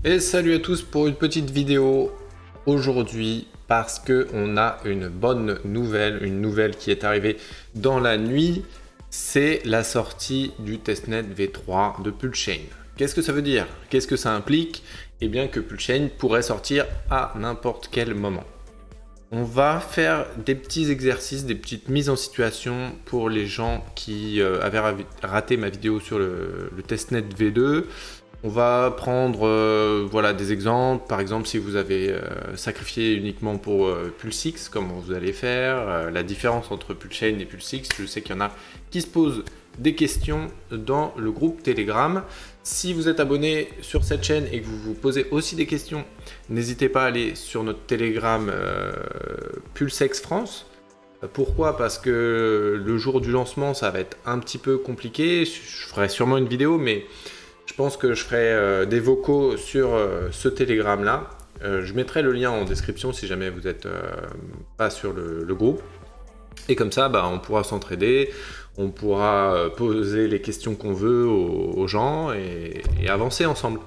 Et salut à tous pour une petite vidéo aujourd'hui parce que on a une bonne nouvelle, une nouvelle qui est arrivée dans la nuit, c'est la sortie du testnet V3 de Pulsechain. Qu'est-ce que ça veut dire? Qu'est-ce que ça implique? Eh bien que Pulsechain pourrait sortir à n'importe quel moment. On va faire des petits exercices, des petites mises en situation pour les gens qui avaient raté ma vidéo sur le testnet V2. On va prendre voilà, des exemples. Par exemple, si vous avez sacrifié uniquement pour Pulsix, comment vous allez faire, la différence entre Pulsechain et Pulsix. Je sais qu'il y en a qui se posent des questions dans le groupe Telegram. Si vous êtes abonné sur cette chaîne et que vous vous posez aussi des questions, n'hésitez pas à aller sur notre Telegram Pulsex France. Pourquoi? Parce que le jour du lancement, ça va être un petit peu compliqué. Je ferai sûrement une vidéo, mais je pense que je ferai des vocaux sur ce Telegram là. Je mettrai le lien en description si jamais vous n'êtes pas sur le groupe. Et comme ça, on pourra s'entraider, on pourra poser les questions qu'on veut aux gens et avancer ensemble.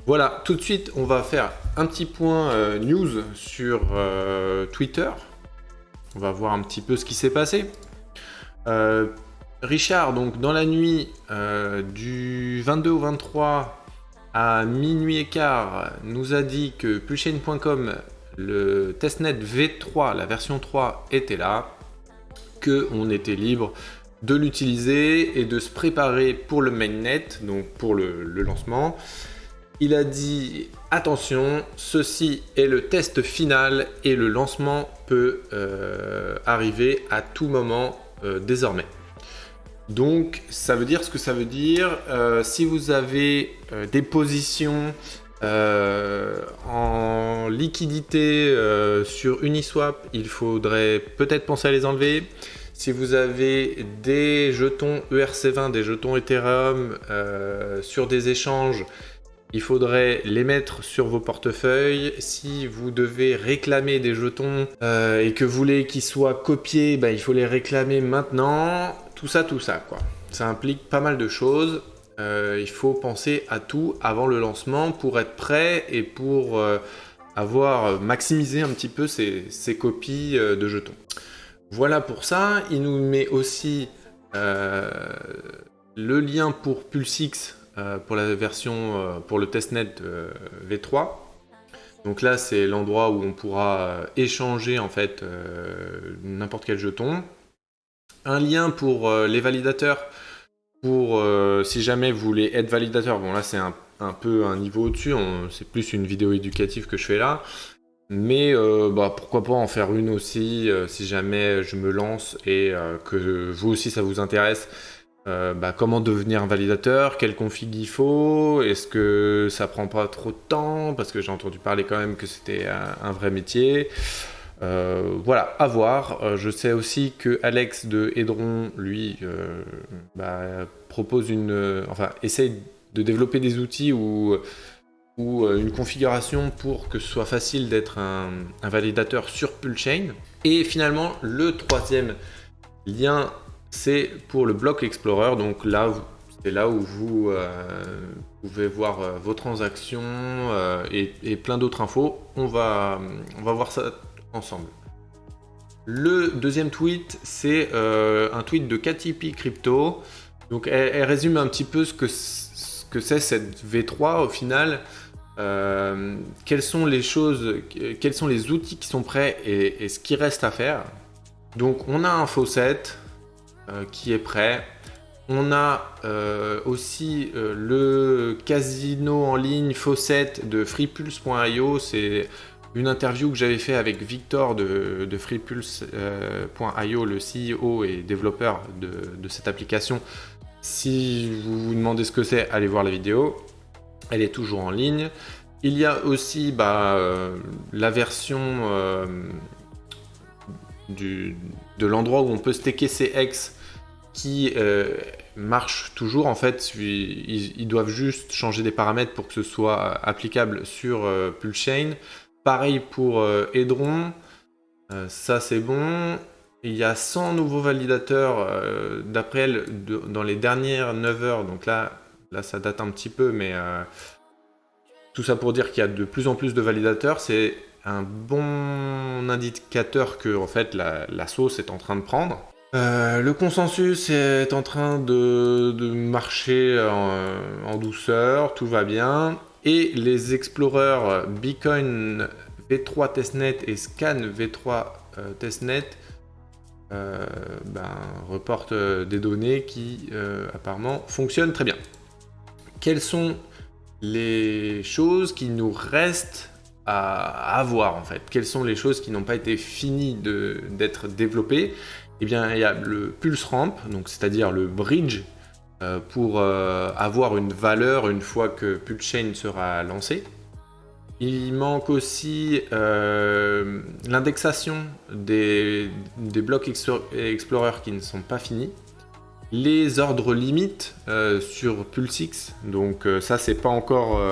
Voilà, tout de suite, on va faire un petit point news sur Twitter. On va voir un petit peu ce qui s'est passé. Richard, donc dans la nuit du 22 au 23 à minuit et quart, nous a dit que Pulsechain.com, le testnet V3, la version 3 était là, qu'on était libre de l'utiliser et de se préparer pour le mainnet, donc pour le lancement. Il a dit attention, ceci est le test final et le lancement peut arriver à tout moment désormais. Donc ça veut dire ce que ça veut dire. Si vous avez des positions en liquidité sur Uniswap, il faudrait peut-être penser à les enlever. Si vous avez des jetons ERC20, des jetons Ethereum sur des échanges, il faudrait les mettre sur vos portefeuilles. Si vous devez réclamer des jetons et que vous voulez qu'ils soient copiés, il faut les réclamer maintenant. Tout ça quoi. Ça implique pas mal de choses. Il faut penser à tout avant le lancement pour être prêt et pour avoir maximisé un petit peu ces copies de jetons. Voilà pour ça. Il nous met aussi le lien pour Pulsix pour la version pour le testnet V3. Donc là, c'est l'endroit où on pourra échanger en fait n'importe quel jeton. Un lien pour les validateurs, pour si jamais vous voulez être validateur. Bon là, c'est un peu un niveau au-dessus, c'est plus une vidéo éducative que je fais là. Mais pourquoi pas en faire une aussi si jamais je me lance et que vous aussi ça vous intéresse. Comment devenir un validateur, quel config il faut, est-ce que ça prend pas trop de temps, parce que j'ai entendu parler quand même que c'était un vrai métier. Voilà, à voir. Je sais aussi que Alex de Hedron, lui, propose essaye de développer des outils ou une configuration pour que ce soit facile d'être un validateur sur Pulsechain. Et finalement, le troisième lien, c'est pour le Block Explorer. Donc là, c'est là où vous pouvez voir vos transactions et plein d'autres infos. On va voir ça ensemble. Le deuxième tweet, c'est un tweet de KTP Crypto. Donc elle résume un petit peu ce que c'est cette V3 au final. Quelles sont les choses, quels sont les outils qui sont prêts et ce qui reste à faire. Donc on a un faucet qui est prêt. On a aussi le casino en ligne faucet de freepulse.io. C'est une interview que j'avais fait avec Victor de freepulse.io, le CEO et développeur de cette application. Si vous vous demandez ce que c'est, allez voir la vidéo. Elle est toujours en ligne. Il y a aussi la version de l'endroit où on peut staker ses X qui marche toujours. En fait, ils doivent juste changer des paramètres pour que ce soit applicable sur Pulsechain. Pareil pour Hedron. Ça, c'est bon. Il y a 100 nouveaux validateurs d'après elle dans les dernières 9 heures. Donc là, ça date un petit peu, mais Tout ça pour dire qu'il y a de plus en plus de validateurs. C'est un bon indicateur que en fait, la sauce est en train de prendre. Le consensus est en train de marcher en douceur, tout va bien. Et les explorers Beacon V3 Testnet et Scan V3 Testnet reportent des données qui apparemment fonctionnent très bien. Quelles sont les choses qui nous restent à avoir en fait? Quelles sont les choses qui n'ont pas été finies d'être développées? Eh bien, il y a le pulse ramp, donc c'est-à-dire le bridge pour avoir une valeur une fois que PulseChain sera lancé. Il manque aussi l'indexation des blocs Explorer qui ne sont pas finis. Les ordres limites sur PulseX, donc ça c'est pas encore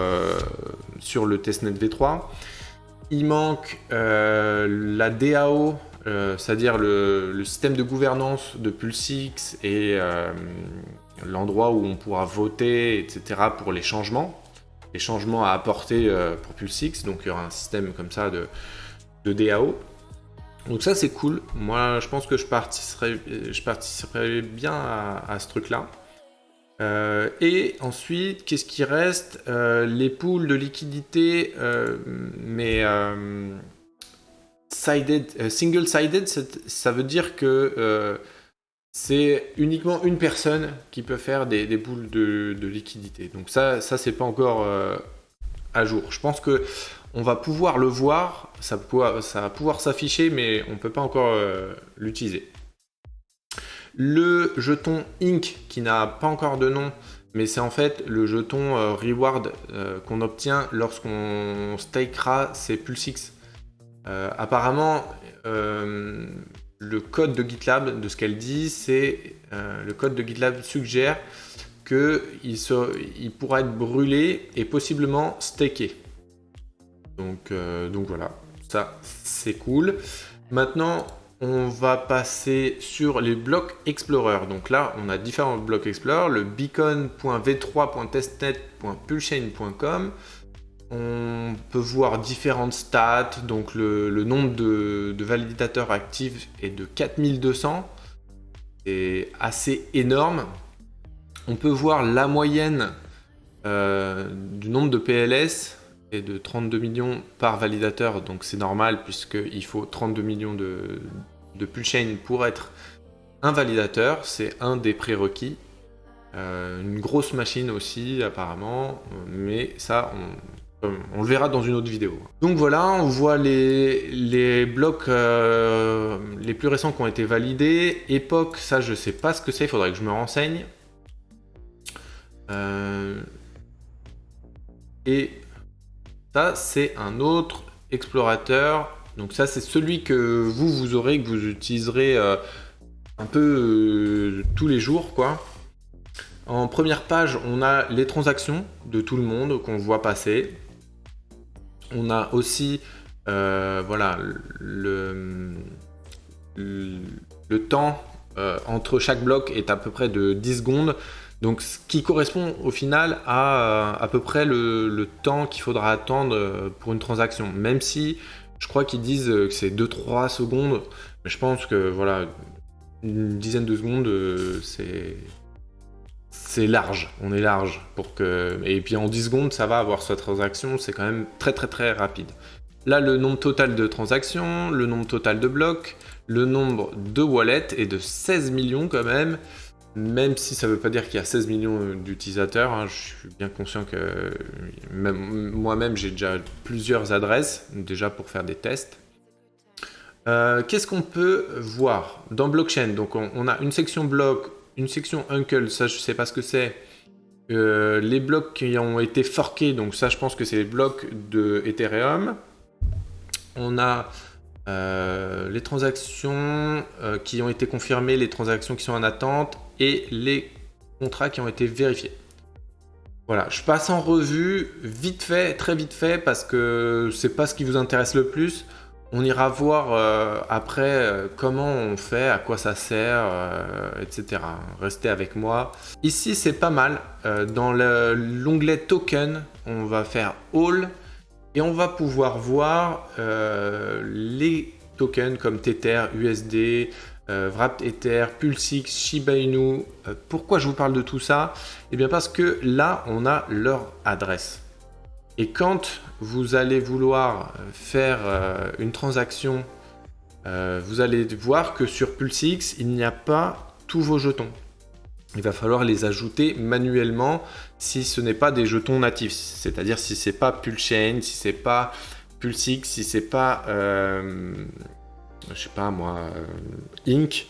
sur le testnet V3. Il manque la DAO, c'est-à-dire le système de gouvernance de PulseX et l'endroit où on pourra voter, etc. pour les changements à apporter pour PulseX. Donc il y aura un système comme ça de DAO. Donc ça c'est cool. Moi je pense que je participerai bien à ce truc-là. Et ensuite, qu'est-ce qui reste? Les pools de liquidité, mais single-sided, ça veut dire que c'est uniquement une personne qui peut faire des pools de liquidité. Donc ça c'est pas encore à jour. Je pense que on va pouvoir le voir, ça va pouvoir s'afficher, mais on peut pas encore l'utiliser. Le jeton Inc, qui n'a pas encore de nom, mais c'est en fait le jeton reward qu'on obtient lorsqu'on stakera ses PulseX. Apparemment, le code de GitLab, de ce qu'elle dit, c'est le code de GitLab suggère qu'il pourra être brûlé et possiblement staké. Donc voilà, ça c'est cool. Maintenant, on va passer sur les blocs Explorer. Donc là, on a différents blocs Explorer, le beacon.v3.testnet.pulsechain.com. On peut voir différentes stats, donc le nombre de validateurs actifs est de 4200, c'est assez énorme. On peut voir la moyenne du nombre de PLS est de 32 millions par validateur, donc c'est normal puisqu'il faut 32 millions de PulseChain pour être un validateur, c'est un des prérequis. Une grosse machine aussi apparemment, mais ça on le verra dans une autre vidéo. Donc voilà, on voit les blocs les plus récents qui ont été validés. Epoch, ça je sais pas ce que c'est, il faudrait que je me renseigne. Et ça c'est un autre explorateur. Donc ça c'est celui que vous aurez, que vous utiliserez un peu tous les jours quoi. En première page, on a les transactions de tout le monde qu'on voit passer. On a aussi voilà, le temps entre chaque bloc est à peu près de 10 secondes. Donc ce qui correspond au final à peu près le temps qu'il faudra attendre pour une transaction. Même si je crois qu'ils disent que c'est 2-3 secondes. Mais je pense que voilà, une dizaine de secondes, c'est large, on est large pour que... Et puis en 10 secondes, ça va avoir sa transaction, c'est quand même très très très rapide. Là, le nombre total de transactions, le nombre total de blocs, le nombre de wallets est de 16 millions quand même si ça ne veut pas dire qu'il y a 16 millions d'utilisateurs, hein, je suis bien conscient que moi-même j'ai déjà plusieurs adresses, déjà pour faire des tests. Qu'est-ce qu'on peut voir dans blockchain? Donc on a une section bloc, une section Uncle, ça je sais pas ce que c'est. Les blocs qui ont été forkés, donc ça je pense que c'est les blocs de Ethereum. On a les transactions qui ont été confirmées, les transactions qui sont en attente et les contrats qui ont été vérifiés. Voilà, je passe en revue vite fait, très vite fait, parce que c'est pas ce qui vous intéresse le plus. On ira voir après comment on fait, à quoi ça sert, etc. Restez avec moi. Ici, c'est pas mal. Dans l'onglet Token, on va faire All et on va pouvoir voir les tokens comme Tether, USD, Wrapped Ether, Pulsix, Shiba Inu. Pourquoi je vous parle de tout ça? Eh bien parce que là, on a leur adresse. Et quand vous allez vouloir faire une transaction, vous allez voir que sur Pulsix, il n'y a pas tous vos jetons. Il va falloir les ajouter manuellement si ce n'est pas des jetons natifs. C'est-à-dire si c'est pas Pulchain, si c'est pas Pulsix, si c'est pas, je sais pas moi, Inc.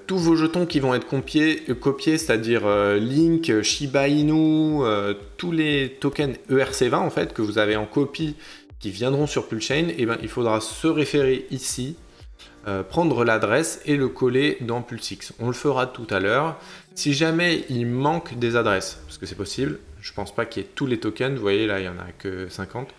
Tous vos jetons qui vont être copiés, c'est-à-dire Link, Shiba Inu, tous les tokens ERC20 en fait que vous avez en copie qui viendront sur Pulchain, et ben, il faudra se référer ici, prendre l'adresse et le coller dans Pulsix. On le fera tout à l'heure. Si jamais il manque des adresses, parce que c'est possible, je pense pas qu'il y ait tous les tokens, vous voyez là il y en a que 50.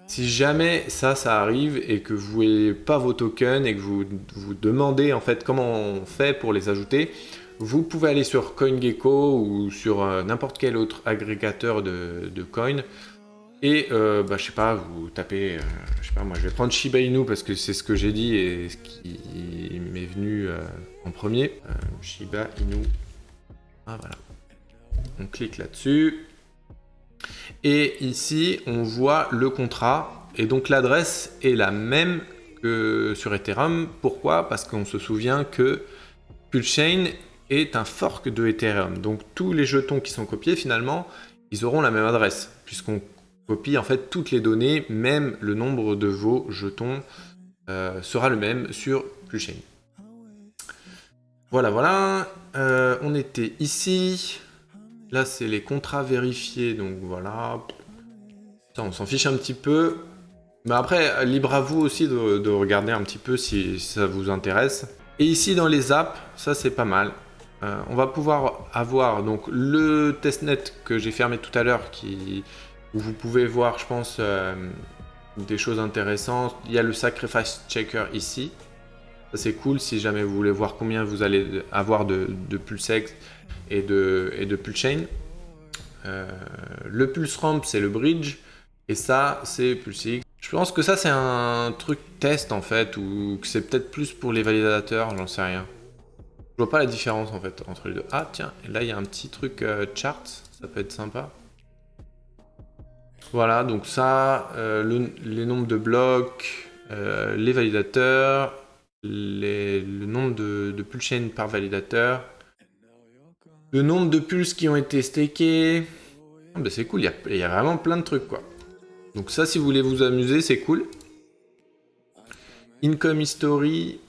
Si jamais ça arrive et que vous n'avez pas vos tokens et que vous vous demandez en fait comment on fait pour les ajouter, vous pouvez aller sur CoinGecko ou sur n'importe quel autre agrégateur de coins et je sais pas, vous tapez, je sais pas moi je vais prendre Shiba Inu parce que c'est ce que j'ai dit et ce qui m'est venu en premier. Shiba Inu, ah voilà, on clique là-dessus. Et ici, on voit le contrat, et donc l'adresse est la même que sur Ethereum. Pourquoi? Parce qu'on se souvient que Pulchain est un fork de Ethereum. Donc tous les jetons qui sont copiés, finalement, ils auront la même adresse, puisqu'on copie en fait toutes les données, même le nombre de vos jetons sera le même sur Pulchain. Voilà, on était ici. Là, c'est les contrats vérifiés, donc voilà. Ça, on s'en fiche un petit peu. Mais après, libre à vous aussi de regarder un petit peu si ça vous intéresse. Et ici, dans les apps, ça, c'est pas mal. On va pouvoir avoir donc le testnet que j'ai fermé tout à l'heure, où vous pouvez voir, je pense, des choses intéressantes. Il y a le Sacrifice Checker ici. Ça, c'est cool si jamais vous voulez voir combien vous allez avoir de PulseX et de Pulchain. Le PulseRamp, c'est le bridge, et ça, c'est Pulsix. Je pense que ça, c'est un truc test en fait, ou que c'est peut-être plus pour les validateurs, j'en sais rien. Je vois pas la différence en fait entre les deux. Ah tiens, là il y a un petit truc charts, ça peut être sympa. Voilà, donc ça, les nombres de blocs, les validateurs, le nombre de Pulchain par validateur. Le nombre de pulses qui ont été stakés. Ah bah c'est cool, il y a vraiment plein de trucs quoi. Donc ça, si vous voulez vous amuser, c'est cool. Income History.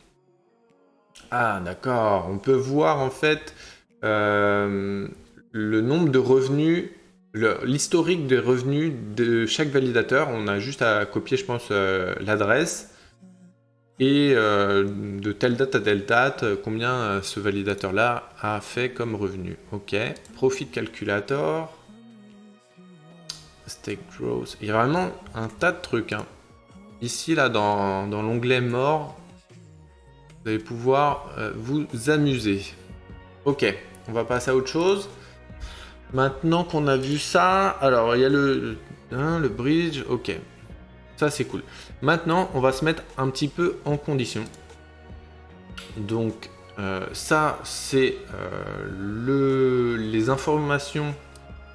Ah d'accord, on peut voir en fait le nombre de revenus, l'historique des revenus de chaque validateur. On a juste à copier, je pense, l'adresse. Et de telle date à telle date, combien ce validateur-là a fait comme revenu. Ok, Profit Calculator, Stake Growth, il y a vraiment un tas de trucs. Hein. Ici, là, dans l'onglet More, vous allez pouvoir vous amuser. Ok, on va passer à autre chose. Maintenant qu'on a vu ça, alors il y a le bridge, ok. Ça, c'est cool. Maintenant, on va se mettre un petit peu en condition. Donc, ça, c'est les informations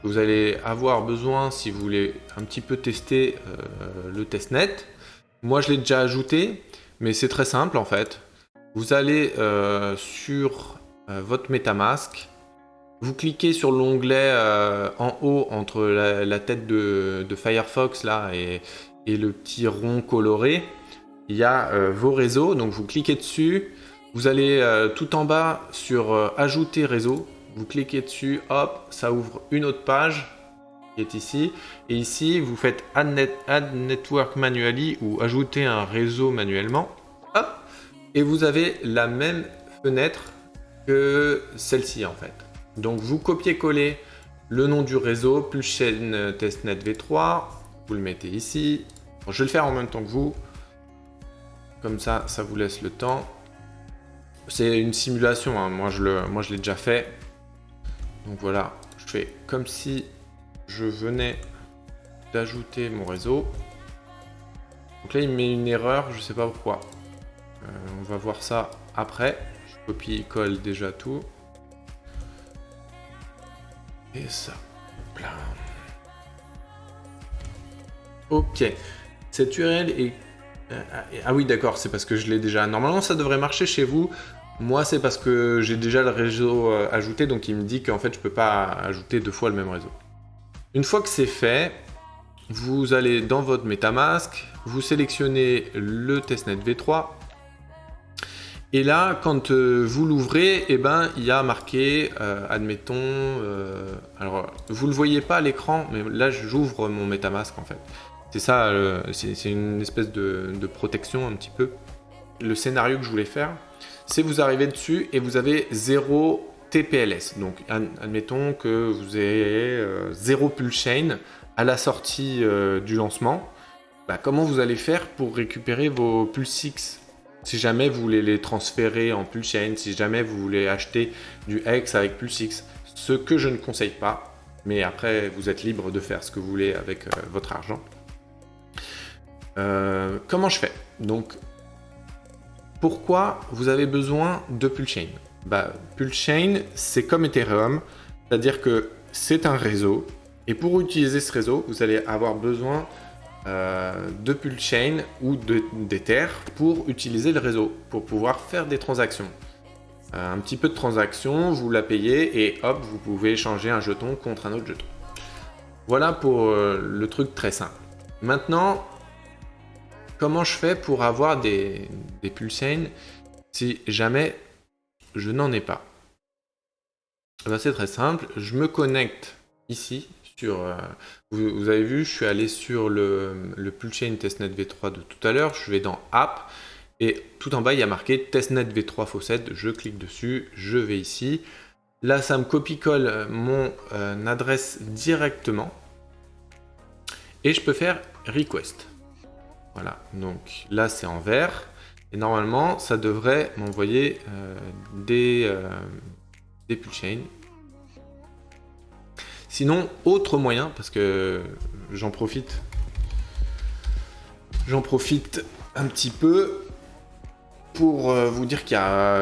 que vous allez avoir besoin si vous voulez un petit peu tester le testnet. Moi, je l'ai déjà ajouté, mais c'est très simple en fait. Vous allez sur votre MetaMask. Vous cliquez sur l'onglet en haut entre la tête de Firefox là et le petit rond coloré, il y a vos réseaux, donc vous cliquez dessus, vous allez tout en bas sur ajouter réseau, vous cliquez dessus, hop, ça ouvre une autre page qui est ici, et ici vous faites add network manually ou ajouter un réseau manuellement, hop, et vous avez la même fenêtre que celle-ci en fait. Donc vous copiez-collez le nom du réseau, Pulchain testnet v3, vous le mettez ici, Bon, je vais le faire en même temps que vous. Comme ça, ça vous laisse le temps. C'est une simulation, hein. Moi je l'ai déjà fait. Donc voilà, je fais comme si je venais d'ajouter mon réseau. Donc là, il me met une erreur, je sais pas pourquoi. On va voir ça après. Je copie-colle déjà tout. Et ça. Là. Ok. Cette URL est... Ah oui, d'accord, c'est parce que je l'ai déjà. Normalement, ça devrait marcher chez vous. Moi, c'est parce que j'ai déjà le réseau ajouté, donc il me dit qu'en fait, je peux pas ajouter 2 fois le même réseau. Une fois que c'est fait, vous allez dans votre MetaMask, vous sélectionnez le testnet v3. Et là, quand vous l'ouvrez, eh ben, il y a marqué, admettons, alors vous ne le voyez pas à l'écran, mais là j'ouvre mon MetaMask en fait. C'est ça, c'est une espèce de protection un petit peu. Le scénario que je voulais faire, c'est vous arrivez dessus et vous avez 0 TPLS. Donc admettons que vous ayez 0 Pulsechain à la sortie du lancement. Bah, comment vous allez faire pour récupérer vos Pulse6 ? Si jamais vous voulez les transférer en Pulsechain, si jamais vous voulez acheter du X avec Pulse6, ce que je ne conseille pas, mais après vous êtes libre de faire ce que vous voulez avec votre argent. Comment je fais ? Donc, pourquoi vous avez besoin de Pulsechain ? Bah, Pulsechain, c'est comme Ethereum, c'est-à-dire que c'est un réseau, et pour utiliser ce réseau, vous allez avoir besoin de Pulsechain ou d'Ether pour utiliser le réseau, pour pouvoir faire des transactions. Un petit peu de transactions, vous la payez et hop, vous pouvez échanger un jeton contre un autre jeton. Voilà pour le truc très simple. Maintenant, comment je fais pour avoir des Pulsechain si jamais je n'en ai pas ? Ben, c'est très simple, je me connecte ici. Vous avez vu, je suis allé sur le Pulsechain Testnet v3 de tout à l'heure, je vais dans App, et tout en bas, il y a marqué Testnet v3 Faucet, je clique dessus, je vais ici. Là, ça me copie-colle mon adresse directement, et je peux faire Request. Voilà, donc là, c'est en vert, et normalement, ça devrait m'envoyer des Pulsechain. Sinon, autre moyen, parce que j'en profite un petit peu pour vous dire qu'il y a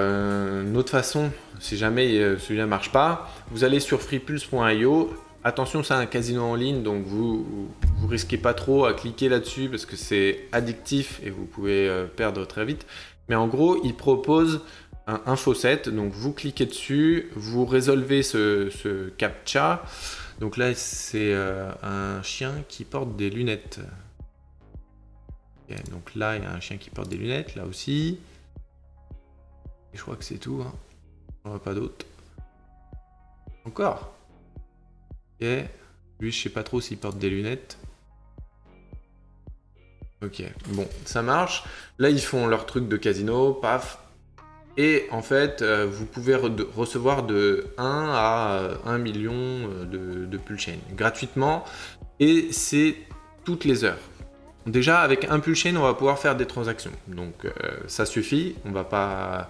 une autre façon, si jamais celui-là ne marche pas. Vous allez sur freepulse.io. Attention, c'est un casino en ligne, donc vous risquez pas trop à cliquer là-dessus parce que c'est addictif et vous pouvez perdre très vite. Mais en gros, il propose un faucet, donc vous cliquez dessus, vous résolvez ce captcha. Donc là, c'est un chien qui porte des lunettes. Okay, donc là, il y a un chien qui porte des lunettes, là aussi. Et je crois que c'est tout. Hein. On n'en a pas d'autre. Encore. Ok. Lui, je sais pas trop s'il porte des lunettes. Ok, bon, ça marche. Là, ils font leur truc de casino, paf. Et en fait, vous pouvez recevoir de 1 à 1 million de Pulsechain gratuitement. Et c'est toutes les heures. Déjà, avec un Pulsechain, on va pouvoir faire des transactions. Donc, ça suffit. On va pas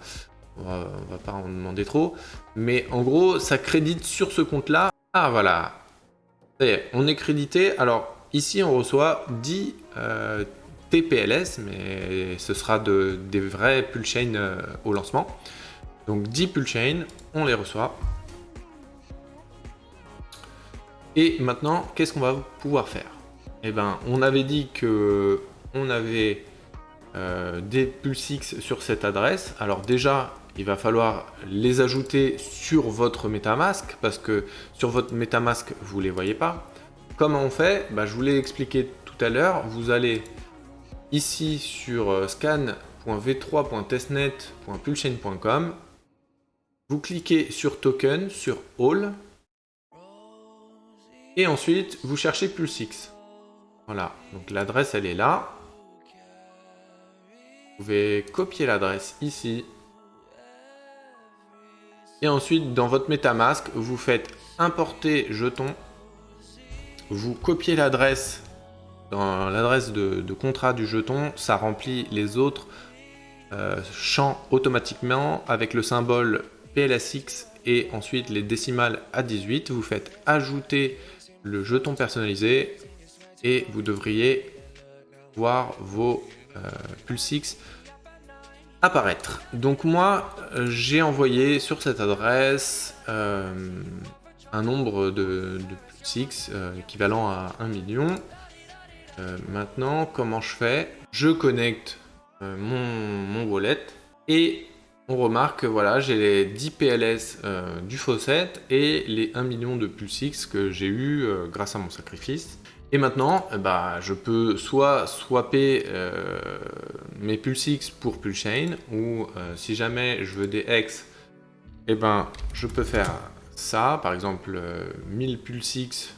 en demander trop. Mais en gros, ça crédite sur ce compte-là. Ah, voilà. Ça y est, on est crédité. Alors, ici, on reçoit 10 TPLS, mais ce sera des vrais Pulsechain au lancement. Donc 10 Pulsechain, on les reçoit. Et maintenant, qu'est-ce qu'on va pouvoir faire ? Eh ben, on avait dit que on avait des Pulse6 sur cette adresse. Alors déjà, il va falloir les ajouter sur votre MetaMask parce que sur votre MetaMask, vous ne les voyez pas. Comment on fait ? Je vous l'ai expliqué tout à l'heure. Vous allez ici sur scan.v3.testnet.pulsechain.com, vous cliquez sur Token, sur All, et ensuite vous cherchez Pulse6. Voilà, donc l'adresse elle est là. Vous pouvez copier l'adresse ici. Et ensuite dans votre MetaMask, vous faites importer jeton. Vous copiez l'adresse dans l'adresse de contrat du jeton, ça remplit les autres champs automatiquement avec le symbole PLSX et ensuite les décimales à 18. Vous faites ajouter le jeton personnalisé et vous devriez voir vos PulseX apparaître. Donc moi, j'ai envoyé sur cette adresse un nombre de PulseX équivalent à 1 million. Maintenant, comment je fais? Je connecte mon wallet et on remarque que voilà, j'ai les 10 PLS du faucet et les 1 million de PulseX que j'ai eu grâce à mon sacrifice. Et maintenant, je peux soit swapper mes PulseX pour PulseChain, ou si jamais je veux des X, je peux faire ça, par exemple 1000 PulseX,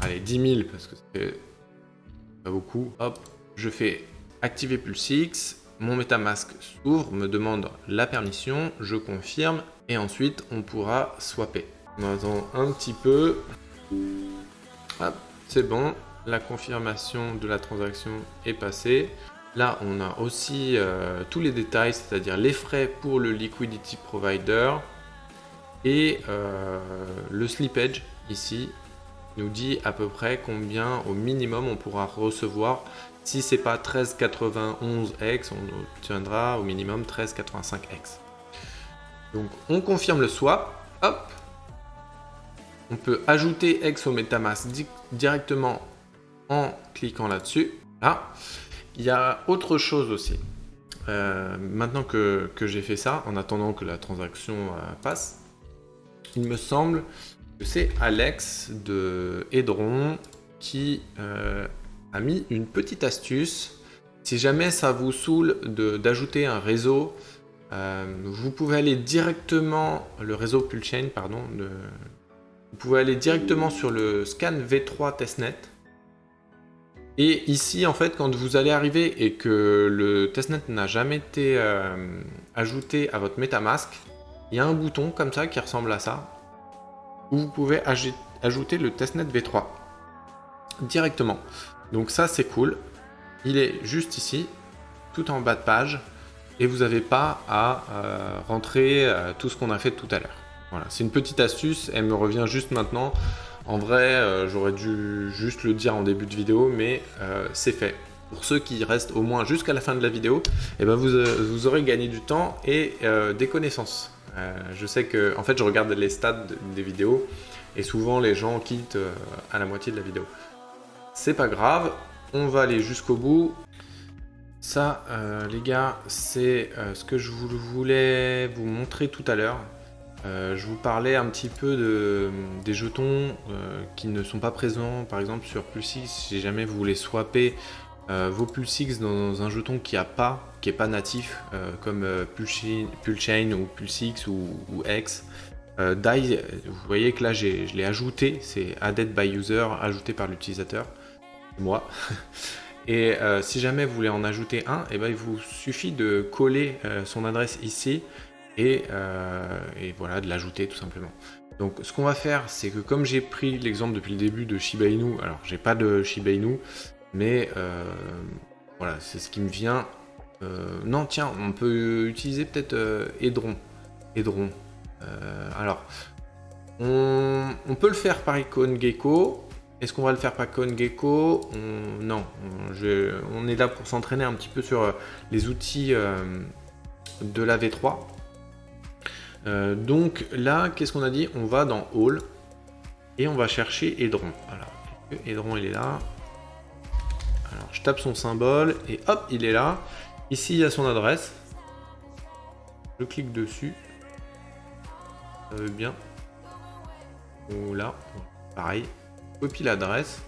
allez 10 000 parce que c'est pas beaucoup, hop, je fais activer PulseX, mon MetaMask s'ouvre, me demande la permission, je confirme, et ensuite on pourra swapper. On attend un petit peu, hop, c'est bon. La confirmation de la transaction est passée. Là, on a aussi tous les détails, c'est-à-dire les frais pour le Liquidity Provider et le slippage ici nous dit à peu près combien au minimum on pourra recevoir. Si c'est pas 13,91x, on obtiendra au minimum 13,85x. Donc on confirme le swap, hop. On peut ajouter X au MetaMask directement en cliquant là-dessus. Là, il y a autre chose aussi. Maintenant que j'ai fait ça, en attendant que la transaction passe, il me semble que c'est Alex de Hedron qui a mis une petite astuce. Si jamais ça vous saoule d'ajouter un réseau, vous pouvez aller directement, le réseau PulseChain, pardon, vous pouvez aller directement sur le scan V3 testnet. Et ici, en fait, quand vous allez arriver et que le testnet n'a jamais été ajouté à votre MetaMask, il y a un bouton comme ça qui ressemble à ça, où vous pouvez ajouter le testnet V3 directement. Donc ça, c'est cool. Il est juste ici, tout en bas de page, et vous n'avez pas à rentrer tout ce qu'on a fait tout à l'heure. Voilà, c'est une petite astuce, elle me revient juste maintenant. En vrai, j'aurais dû juste le dire en début de vidéo, mais c'est fait. Pour ceux qui restent au moins jusqu'à la fin de la vidéo, vous aurez gagné du temps et des connaissances. Je sais que, en fait, je regarde les stats des vidéos et souvent les gens quittent à la moitié de la vidéo. C'est pas grave, on va aller jusqu'au bout. Ça, les gars, c'est ce que je voulais vous montrer tout à l'heure. Je vous parlais un petit peu des jetons qui ne sont pas présents, par exemple sur PulseX. Si jamais vous voulez swapper vos PulseX dans un jeton qui n'est pas natif, comme PulseChain ou PulseX ou X, DAI, vous voyez que là je l'ai ajouté, c'est added by user, ajouté par l'utilisateur, moi. Et si jamais vous voulez en ajouter un, il vous suffit de coller son adresse ici et voilà, de l'ajouter tout simplement. Donc ce qu'on va faire, c'est que comme j'ai pris l'exemple depuis le début de Shiba Inu, alors j'ai pas de Shiba Inu, mais voilà, c'est ce qui me vient. Non, tiens, on peut utiliser peut-être Hedron. Alors, on peut le faire par CoinGecko. Est-ce qu'on va le faire par CoinGecko? Non, on est là pour s'entraîner un petit peu sur les outils de la V3. Donc là, qu'est-ce qu'on a dit? On va dans All et on va chercher Hedron. Alors, Hedron, il est là. Alors, je tape son symbole et hop, il est là. Ici, il y a son adresse. Je clique dessus. Ça veut bien. Ou là, pareil. Copie l'adresse.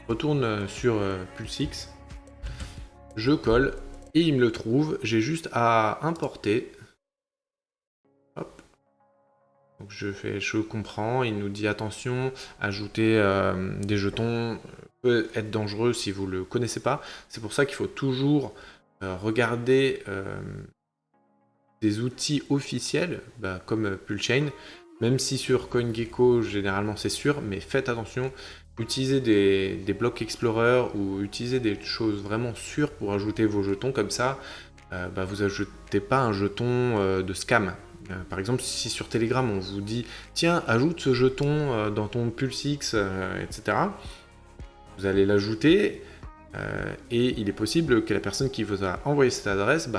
Retourne sur PulseX. Je colle et il me le trouve. J'ai juste à importer. Hop. Donc je comprends. Il nous dit attention, ajouter des jetons peut être dangereux si vous ne le connaissez pas. C'est pour ça qu'il faut toujours regarder des outils officiels comme PulseChain, même si sur CoinGecko généralement c'est sûr, mais faites attention. utilisez des blocs Explorer ou utilisez des choses vraiment sûres pour ajouter vos jetons comme ça. Vous ajoutez pas un jeton de scam. Par exemple, si sur Telegram on vous dit tiens, ajoute ce jeton dans ton PulseX, etc. Vous allez l'ajouter et il est possible que la personne qui vous a envoyé cette adresse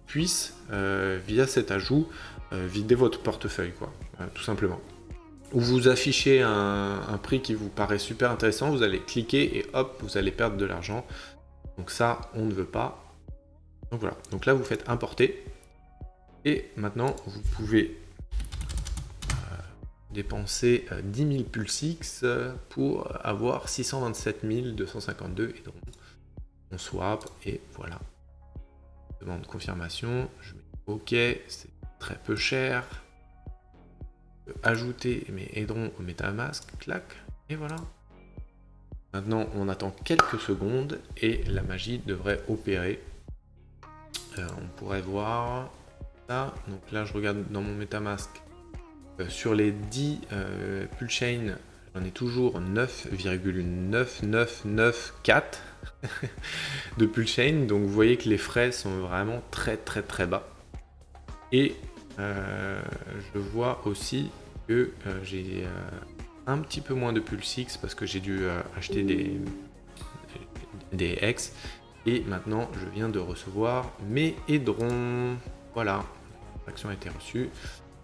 puisse, via cet ajout, vider votre portefeuille, quoi, tout simplement. Ou vous affichez un prix qui vous paraît super intéressant, vous allez cliquer et hop, vous allez perdre de l'argent. Donc ça, on ne veut pas. Donc voilà, donc là vous faites importer. Et maintenant, vous pouvez dépenser 10 000 PulseX pour avoir 627 252 et donc on swap et voilà. Demande confirmation, je mets OK, c'est très peu cher. Ajouter mes aiderons au MetaMask, clac, et voilà. Maintenant, on attend quelques secondes et la magie devrait opérer. On pourrait voir ça. Donc là, je regarde dans mon MetaMask. Sur les 10 PulseChain, j'en ai toujours 9,9994 de PulseChain. Donc vous voyez que les frais sont vraiment très bas. Et je vois aussi que j'ai un petit peu moins de PulseX parce que j'ai dû acheter des X. Et maintenant, je viens de recevoir mes aiderons. Voilà, l'action a été reçue.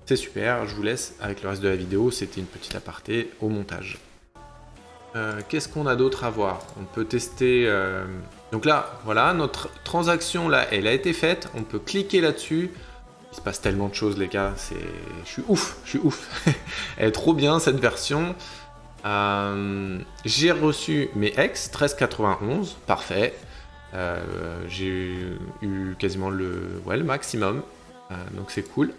C'est super, je vous laisse avec le reste de la vidéo. C'était une petite aparté au montage. Qu'est-ce qu'on a d'autre à voir? On peut tester... Donc là, voilà, notre transaction, là, elle a été faite. On peut cliquer là-dessus. Il se passe tellement de choses, les gars. Je suis ouf. Elle est trop bien, cette version. J'ai reçu mes X, 13,91. Parfait. J'ai eu quasiment le maximum. Donc c'est cool.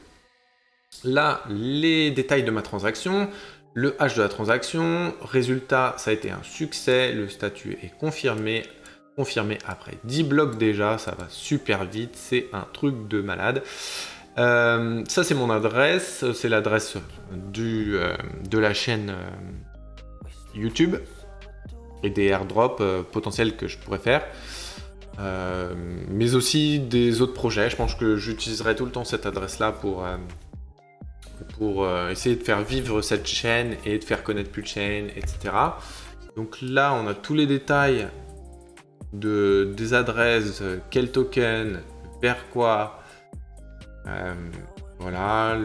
Là, les détails de ma transaction, le hash de la transaction, résultat, ça a été un succès, le statut est confirmé après 10 blocs déjà, ça va super vite, c'est un truc de malade. Ça c'est mon adresse, c'est l'adresse de la chaîne YouTube et des airdrops potentiels que je pourrais faire. Mais aussi des autres projets, je pense que j'utiliserai tout le temps cette adresse là pour essayer de faire vivre cette chaîne et de faire connaître PulseChain, etc. Donc là, on a tous les détails des adresses, quel token, vers quoi, voilà,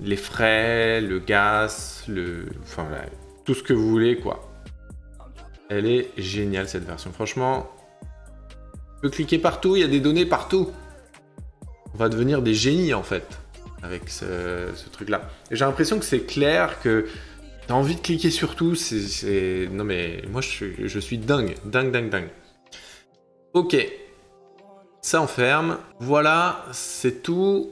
les frais, le gaz, enfin, voilà, tout ce que vous voulez, quoi. Elle est géniale, cette version, franchement. On peut cliquer partout, il y a des données partout. On va devenir des génies, en fait, avec ce truc-là. Et j'ai l'impression que c'est clair, que t'as envie de cliquer sur tout. Non mais, moi, je suis dingue. Ok. Ça enferme. Voilà, c'est tout.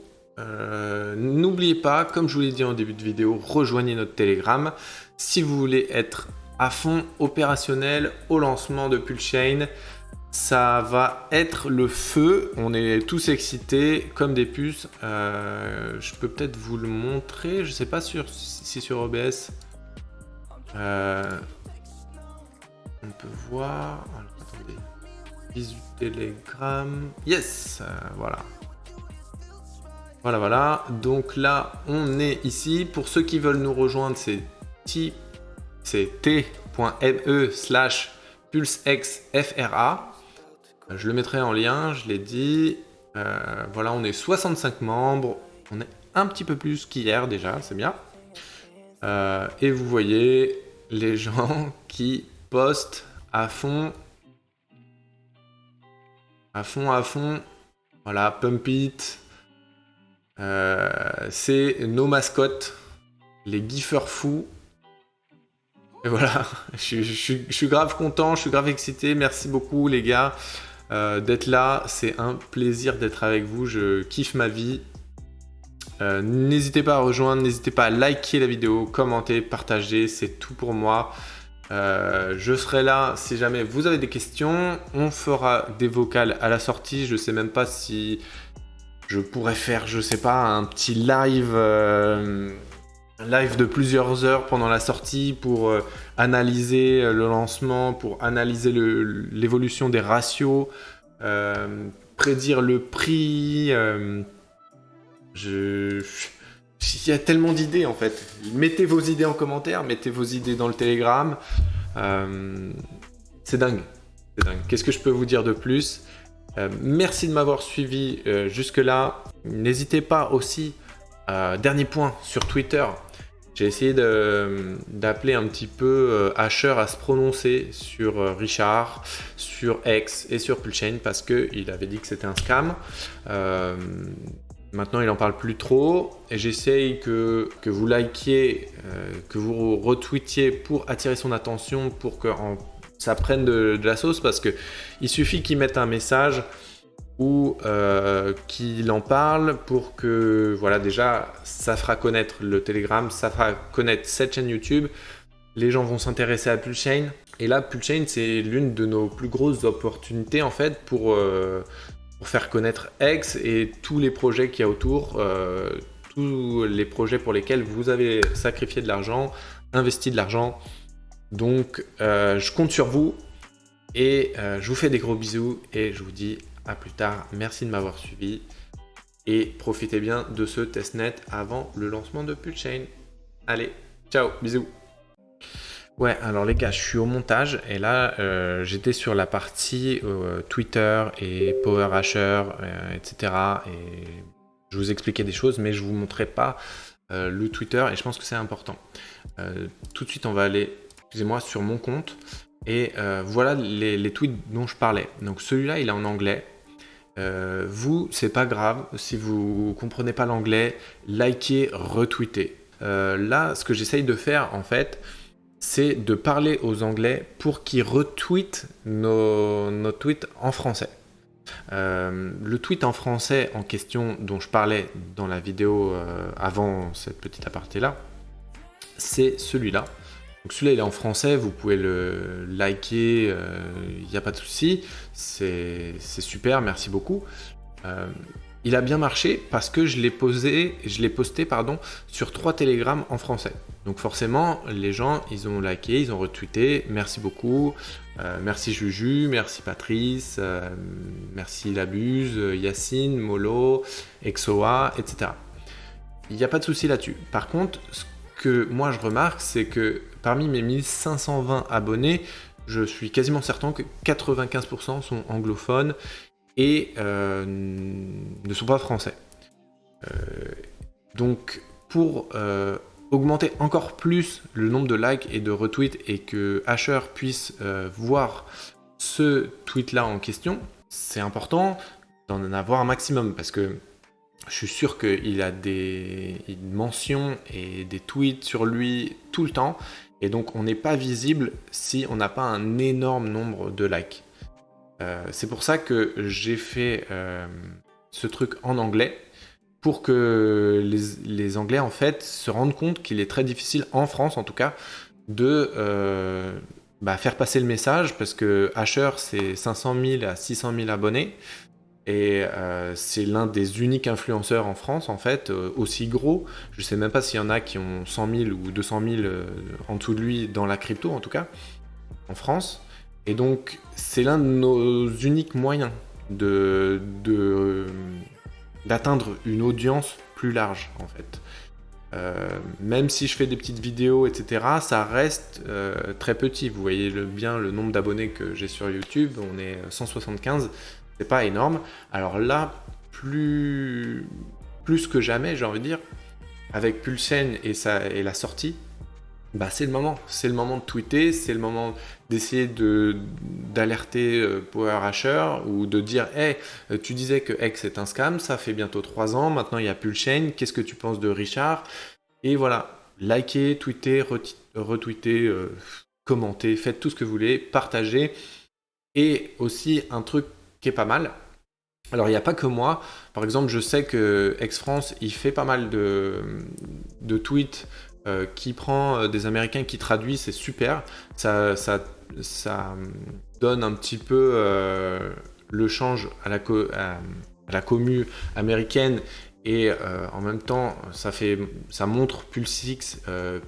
N'oubliez pas, comme je vous l'ai dit en début de vidéo, rejoignez notre Telegram. Si vous voulez être à fond opérationnel au lancement de PulseChain, ça va être le feu, on est tous excités comme des puces. Je peux peut-être vous le montrer, je sais pas si sur OBS. On peut voir. Alors, attendez. Visu Telegram. Yes, voilà. Voilà. Donc là, on est ici. Pour ceux qui veulent nous rejoindre, c'est t.me/pulsexfra. Je le mettrai en lien, je l'ai dit. Voilà, on est 65 membres. On est un petit peu plus qu'hier déjà, c'est bien. Et vous voyez les gens qui postent à fond. À fond. Voilà, Pump It. C'est nos mascottes, les giffeurs fous. Et voilà, je suis grave content, je suis grave excité. Merci beaucoup les gars d'être là. C'est un plaisir d'être avec vous. Je kiffe ma vie. N'hésitez pas à rejoindre, n'hésitez pas à liker la vidéo, commenter, partager. C'est tout pour moi. Je serai là si jamais vous avez des questions. On fera des vocales à la sortie. Je sais même pas si je pourrais faire, je sais pas, un petit live live de plusieurs heures pendant la sortie pour analyser le lancement, pour analyser l'évolution des ratios, prédire le prix. Il y a tellement d'idées en fait. Mettez vos idées en commentaire, mettez vos idées dans le Telegram. C'est dingue. C'est dingue. Qu'est-ce que je peux vous dire de plus? Merci de m'avoir suivi jusque-là. N'hésitez pas aussi, dernier point, sur Twitter. J'ai essayé d'appeler un petit peu Asher à se prononcer sur Richard, sur X et sur Pulchain parce qu'il avait dit que c'était un scam. Maintenant, il n'en parle plus trop et j'essaye que vous likiez, que vous retweetiez pour attirer son attention, pour que ça prenne de la sauce parce qu'il suffit qu'il mette un message ou qu'il en parle pour que, voilà, déjà, ça fera connaître le Telegram, ça fera connaître cette chaîne YouTube. Les gens vont s'intéresser à Pulchain. Et là, Pulchain, c'est l'une de nos plus grosses opportunités en fait pour faire connaître X et tous les projets qu'il y a autour, tous les projets pour lesquels vous avez sacrifié de l'argent, investi de l'argent. Donc, je compte sur vous et je vous fais des gros bisous et je vous dis à plus tard. Merci de m'avoir suivi et profitez bien de ce testnet avant le lancement de Pulchain. Allez, ciao, bisous. Ouais, alors les gars, je suis au montage et là, j'étais sur la partie Twitter et Power Asher, etc. Et je vous expliquais des choses, mais je vous montrais pas le Twitter et je pense que c'est important. Tout de suite, on va aller, excusez-moi, sur mon compte et voilà les tweets dont je parlais. Donc celui-là, il est en anglais. Vous, c'est pas grave, si vous comprenez pas l'anglais, likez, retweetez. Là, ce que j'essaye de faire en fait, c'est de parler aux Anglais pour qu'ils retweetent nos tweets en français. Le tweet en français en question dont je parlais dans la vidéo avant cette petite aparté-là, c'est celui-là. Donc celui-là, il est en français, vous pouvez le liker, il n'y a pas de souci, c'est super, merci beaucoup. Il a bien marché parce que je l'ai posté sur 3 Telegram en français. Donc forcément, les gens, ils ont liké, ils ont retweeté, merci beaucoup, merci Juju, merci Patrice, merci Labuse, Yacine, Molo, Exoa, etc. Il n'y a pas de souci là-dessus. Par contre, ce que moi je remarque, c'est que parmi mes 1520 abonnés, je suis quasiment certain que 95% sont anglophones et ne sont pas français. Donc pour augmenter encore plus le nombre de likes et de retweets et que Asher puisse voir ce tweet-là en question, c'est important d'en avoir un maximum parce que je suis sûr qu'il a des mentions et des tweets sur lui tout le temps et donc on n'est pas visible si on n'a pas un énorme nombre de likes. C'est pour ça que j'ai fait ce truc en anglais pour que les Anglais en fait se rendent compte qu'il est très difficile, en France en tout cas, de faire passer le message parce que Asher c'est 500 000 à 600 000 abonnés et c'est l'un des uniques influenceurs en France en fait, aussi gros. Je sais même pas s'il y en a qui ont 100 000 ou 200 000 en dessous de lui dans la crypto en tout cas, en France. Et donc, c'est l'un de nos uniques moyens d'atteindre une audience plus large, en fait. Même si je fais des petites vidéos, etc., ça reste très petit. Vous voyez bien le nombre d'abonnés que j'ai sur YouTube, on est 175, c'est pas énorme. Alors là, plus que jamais, j'ai envie de dire, avec Pulchain et la sortie, c'est le moment. C'est le moment de tweeter, c'est le moment d'essayer d'alerter Power Asher ou de dire « Hey, tu disais que X est un scam, ça fait bientôt 3 ans, maintenant il y a Pulchain, qu'est-ce que tu penses de Richard ?» Et voilà, likez, tweetez, retweetez, commentez, faites tout ce que vous voulez, partagez. Et aussi un truc qui est pas mal, alors il n'y a pas que moi, par exemple je sais que X-France il fait pas mal de tweets qui prend des Américains qui traduit, c'est super, ça donne un petit peu le change à la commu américaine et en même temps ça montre Pulse6,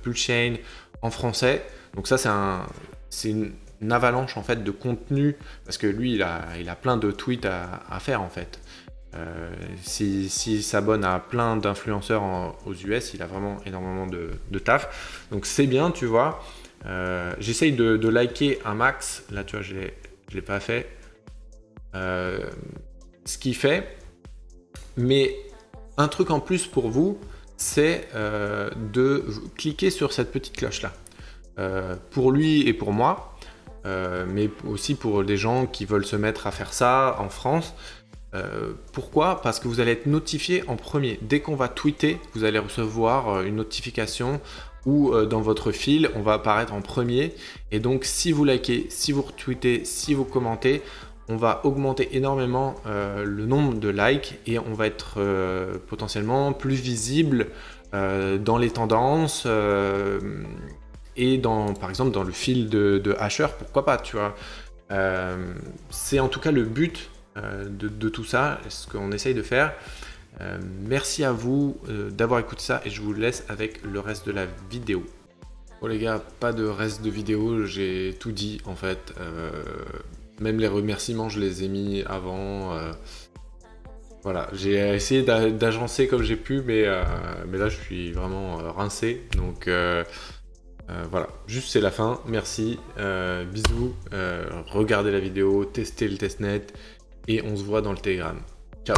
Pulsechain en français. Donc ça c'est une avalanche en fait de contenu, parce que lui il a plein de tweets à faire en fait. S'il s'abonne à plein d'influenceurs aux US, il a vraiment énormément de taf. Donc c'est bien, tu vois. J'essaye de liker un max. Là, tu vois, je l'ai pas fait. Ce qu'il fait. Mais un truc en plus pour vous, c'est de cliquer sur cette petite cloche-là. Pour lui et pour moi, mais aussi pour des gens qui veulent se mettre à faire ça en France. Pourquoi? Parce que vous allez être notifié en premier. Dès qu'on va tweeter, vous allez recevoir une notification où dans votre fil, on va apparaître en premier. Et donc, si vous likez, si vous retweetez, si vous commentez, on va augmenter énormément le nombre de likes et on va être potentiellement plus visible dans les tendances et par exemple dans le fil de Hasher, pourquoi pas, tu vois. C'est en tout cas le but de tout ça, ce qu'on essaye de faire. Merci à vous d'avoir écouté ça et je vous laisse avec le reste de la vidéo. Bon les gars, pas de reste de vidéo, j'ai tout dit en fait. Même les remerciements, je les ai mis avant. Voilà, j'ai essayé d'agencer comme j'ai pu, mais là je suis vraiment rincé. Donc voilà, juste c'est la fin. Merci, bisous. Regardez la vidéo, testez le testnet et on se voit dans le Telegram. Ciao.